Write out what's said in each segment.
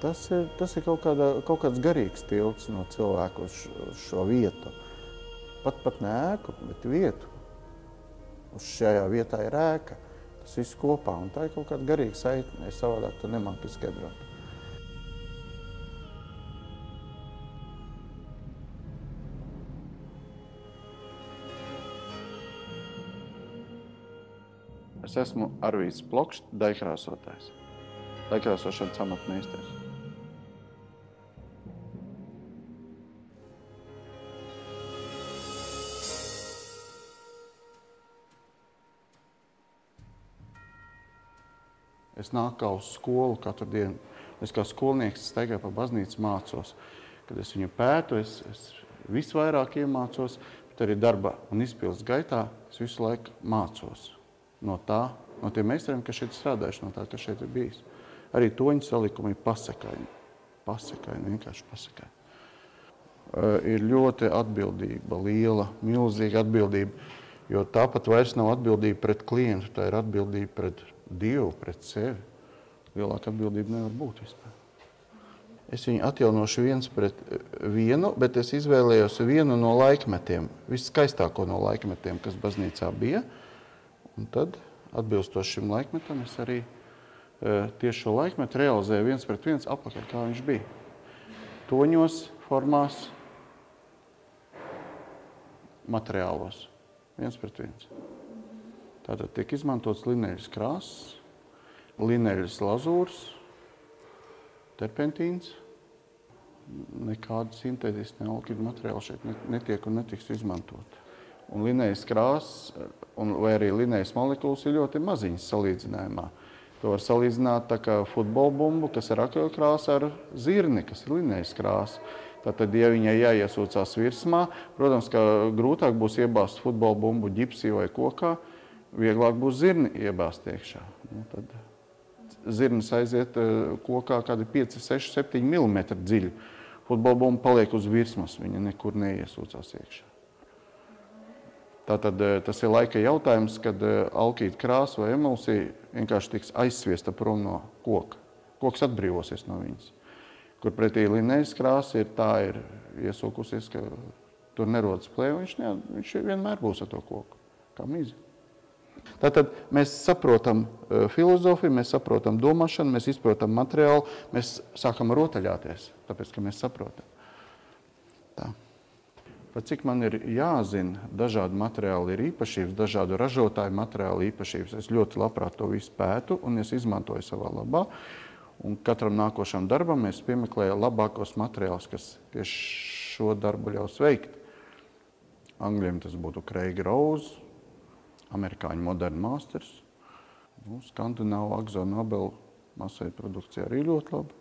Tas ir kaut kāds garīgs tilts no cilvēku uz šo vietu. Pat ne ēku, bet vietu. Uz šajā vietā ir ēka. Tas viss kopā, un tā ir kaut kāda garīga saitne. Es savādāk to nemāku izskaidrot. Es esmu Arvīds Plokšs, daikrāsotājs. Daikrāsošanas amatmeistars. Es nāku uz skolu katru dienu. Es kā skolnieks staigāju pa baznīcu mācos. Kad es viņu pētu, es visvairāk iemācos, bet arī darba un izpildes gaitā es visu laiku mācos. No tiem meistariem, kas šeit strādājuši, no tā, kas šeit ir bijis. Arī toņu salikumi ir pasakaini. Pasakaini, vienkārši pasakaini. Ir ļoti atbildība, liela, milzīga atbildība, jo tāpat vairs nav atbildība pret klientu, tā ir atbildība pret Dievu, pret sevi. Lielāka atbildība nevar būt vispār. Es viņu atjaunošu viens pret vienu, bet es izvēlējos vienu no laikmetiem, viskaistāko no laikmetiem, kas baznīcā bija. Un tad, atbilstoši šim laikmetam, es arī tieši šo laikmetu realizēju viens pret viens apakaļ, kā viņš bija. Toņos, formās, materiālos. Viens pret viens. Tātad tiek izmantots lineļas krāsas, lineļas lazūras, terpentīns. Nekāda sintētiska nealkīda materiāla šeit netiek un netiks izmantot. Un linejas krāsas, vai arī linejas molekulas ir ļoti maziņas salīdzinājumā. To var salīdzināt tā kā futbola bumbu, kas ir akrilkrāsa ar zirni, kas ir linejas krāsa. Tātad, ja viņai jāiesūcās virsmā, protams, ka grūtāk būs iebāzt futbola bumbu ģipsī vai kokā, vieglāk būs zirni iebāzt iekšā. Tad zirnis aiziet kokā kādi 5, 6, 7 mm dziļi. Futbola bumba paliek uz virsmas, viņa nekur neiesūcās iekšā. Tātad tas ir laika jautājums, kad alkīta krāsa vai emulsija vienkārši tiks aizsviesta prom no koka. Koks atbrīvosies no viņas. Kur pretī linejas krāsa ir iesūkusies, ka tur nerodas plēve, viņš vienmēr būs ar to koku, kā mizi. Tātad mēs saprotam filozofiju, mēs saprotam domāšanu, mēs izprotam materiālu, mēs sākam rotaļāties, tāpēc, ka mēs saprotam. Tā. Pat cik man ir jāzina, dažādi materiāli ir īpašības, dažādu ražotāju materiāli īpašības. Es ļoti labprāt to visu pētu un es izmantoju savā labā. Un katram nākošam darbam mēs piemeklējam labākos materiālus, kas tieši šo darbu ļaus veikt. Angļiem tas būtu Craig Rose, amerikāņu Modern Masters, Skandināvu Akzo Nobel masveida produkcija arī ļoti laba.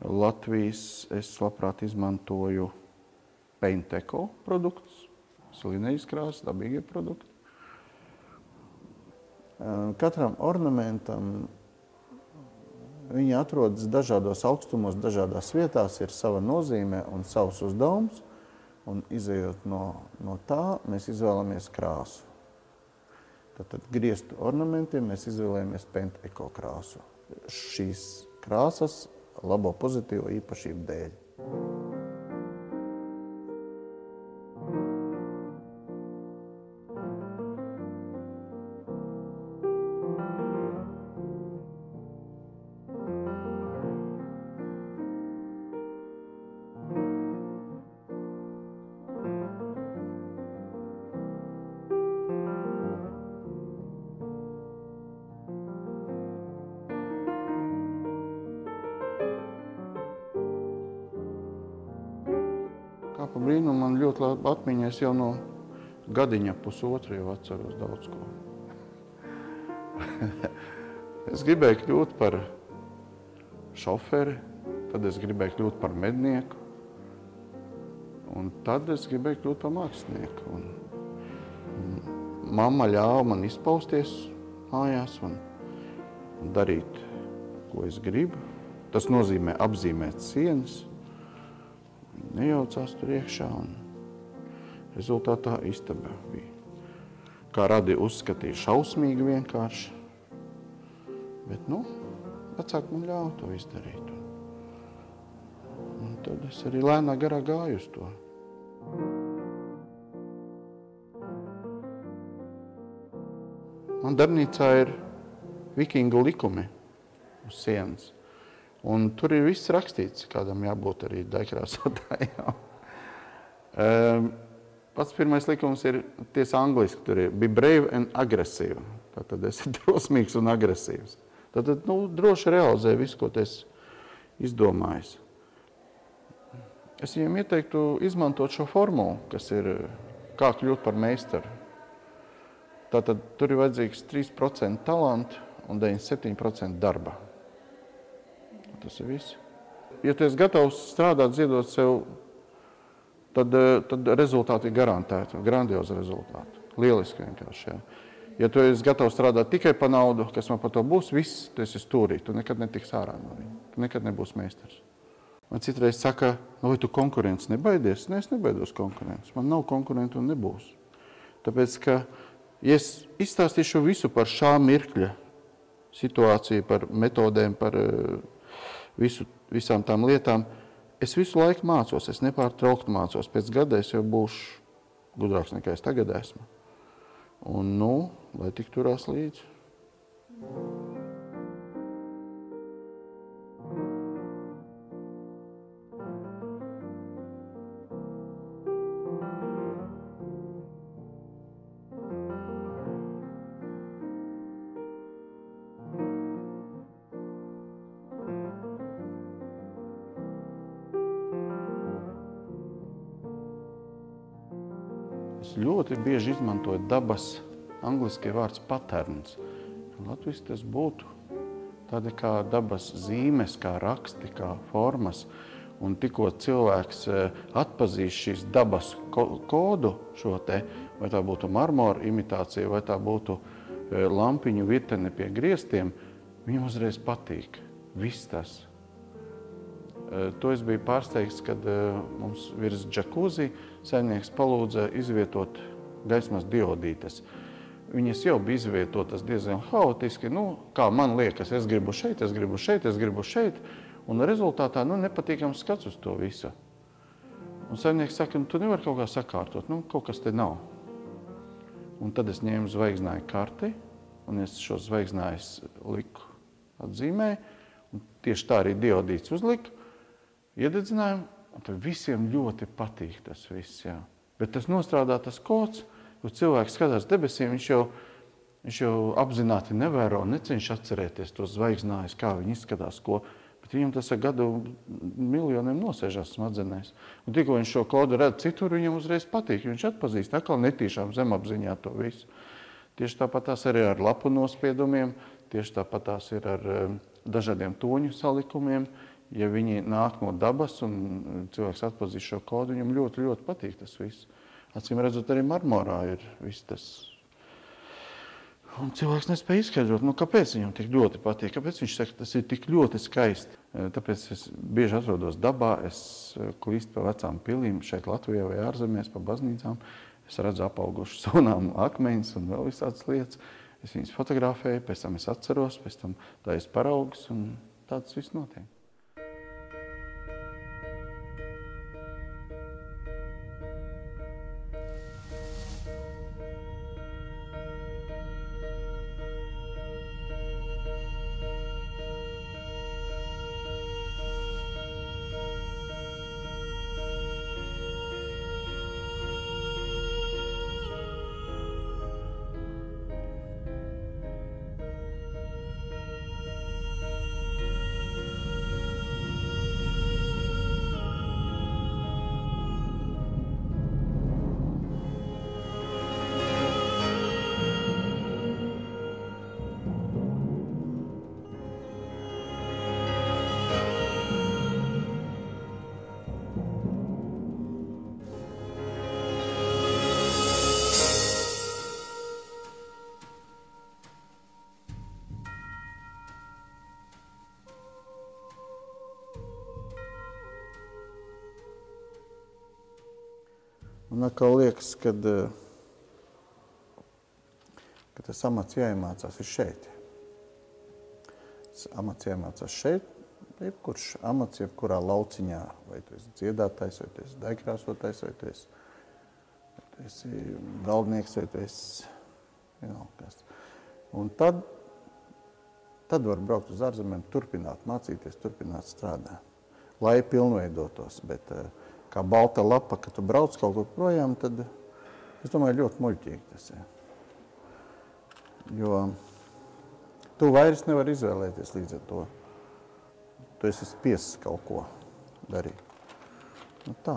Latvijas es labprāt izmantoju Paint Eco produktus, linejas krāsas, dabīgie produkti. Katram ornamentam viņi atrodas dažādos augstumos, dažādās vietās, ir sava nozīme un savs uzdevums. Un izejot no tā, mēs izvēlamies krāsu. Tātad grieztu ornamentiem mēs izvēlējamies Paint Eco krāsu. Šīs krāsas labo pozitīvo īpašību dēļ. Kā pa brīnumu man ļoti labi atmiņas jau no gadiņa pusotru jau atceros daudz ko. Es gribēju kļūt par šoferi, tad es gribēju kļūt par mednieku, un tad es gribēju kļūt par mākslinieku. Mamma ļāva man izpausties mājās un darīt, ko es gribu. Tas nozīmē apzīmēt sienas. Nejaucās tur iekšā un rezultātā istaba bija. Kā radi uzskatīja šausmīgi vienkārši. Bet, vecāki man ļāva to izdarīt. tad es arī lēnā garā gāju uz to. Man darbnīcā ir vikingu likumi uz sienas. Un tur ir viss rakstīts, kādam jābūt arī daikrāsotājām. Pats pirmais likums ir tiesa angliski, tur ir be brave and aggressive. Tātad esi drosmīgs un agresīvs. Tātad, droši realizē visu, ko tu esi izdomājis. Es viņiem ieteiktu izmantot šo formulu, kas ir kā kļūt par meistaru. Tātad tur ir vajadzīgs 3% talantu un 97% darba. Tas ir viss. Ja tu esi gatavs strādāt, ziedot sev, tad rezultāti ir garantēti, grandiozi rezultāti. Lieliski vienkārši, jā. Ja tu esi gatavs strādāt tikai par naudu, kas man par to būs, viss, tu esi stūrī, tu nekad netiks ārā no viņa. Tu nekad nebūsi meistars. Man citreiz saka, vai tu konkurences nebaidies? Ne, es nebaidos konkurences. Man nav konkurentu un nebūs. Tāpēc, ka, ja es izstāstīšu visu par šā mirkļa situāciju, par metodēm, par visām tām lietām, es visu laiku mācos, es nepārtraukti mācos. Pēc gada es jau būšu gudrāks nekā es tagad esmu. Un, lai tik turās līdzi. Es ļoti bieži izmantoju dabas, angliski vārds patterns. Latvijas tas būtu tādi kā dabas zīmes, kā raksti, kā formas. Un tikko cilvēks atpazīst šīs dabas kodu šo te, vai tā būtu marmora imitācija, vai tā būtu lampiņu virtene pie griestiem, viņam uzreiz patīk. Viss tas. To es biju pārsteigts, kad mums virs džakūzi saimnieks palūdza izvietot gaismas diodītes. Viņas jau bija izvietotas diezgan haotiski, kā man liekas, es gribu šeit, es gribu šeit, es gribu šeit, un rezultātā nepatīkams skats uz to visu. Un saimnieks saka, tu nevari kaut kā sakārtot, kaut kas te nav. Un tad es ņēmu zvaigznāju karti, un es šo zvaigznājus liku atzīmēju, un tieši tā arī diodītes uzliku, iededzinājumu, un tad visiem ļoti patīk tas viss, jā. Bet tas nostrādā tas kods, jo cilvēks skatās debesīm, viņš jau apzināti nevēro, necenš atcerēties tos zvaigznājus, kā viņi izskatās, bet viņam tas ar gadu miljoniem nosēžās smadzenēs. Un tikko viņš šo kodu redz citur, viņam uzreiz patīk, viņš atpazīst atkal netīšām zemapziņā to visu. Tieši tāpat tās arī ar lapu nospiedumiem, tieši tāpat tās ir ar dažādiem toņu salikumiem. Ja viņi nāk no dabas un cilvēks atpazīst šo kodu, viņam ļoti, ļoti patīk tas viss. Acīm redzot, arī marmorā ir viss tas. Un cilvēks nespēja izskaidrot, kāpēc viņam tik ļoti patīk, kāpēc viņš saka, tas ir tik ļoti skaisti. Tāpēc es bieži atrodos dabā, es klīstu pa vecām pilīm šeit Latvijā vai ārzemēs, pa baznīcām. Es redzu apaugušas sunām akmeņus un vēl visādas lietas. Es viņas fotografēju, pēc tam es atceros, pēc tam tā es paraugus un tāds viss notiek. Man atkal liekas, ka tas amats jāiemācās ir šeit. Tas amats jāiemācās šeit, jebkurš amats, jebkurā lauciņā, vai tu esi dziedātājs, vai tu esi degkrāsotājs, vai tu esi galdnieks, vai tu esi kas. Un tad var braukt uz ārzemēm, turpināt mācīties, turpināt strādāt, lai pilnveidotos. Bet kā balta lapa, kad tu brauc kaut kur projām, tad, es domāju, ļoti muļķīgi tas ir. Jo tu vairs nevar izvēlēties līdz ar to. Tu esi spiests kaut ko darīt. Nu tā.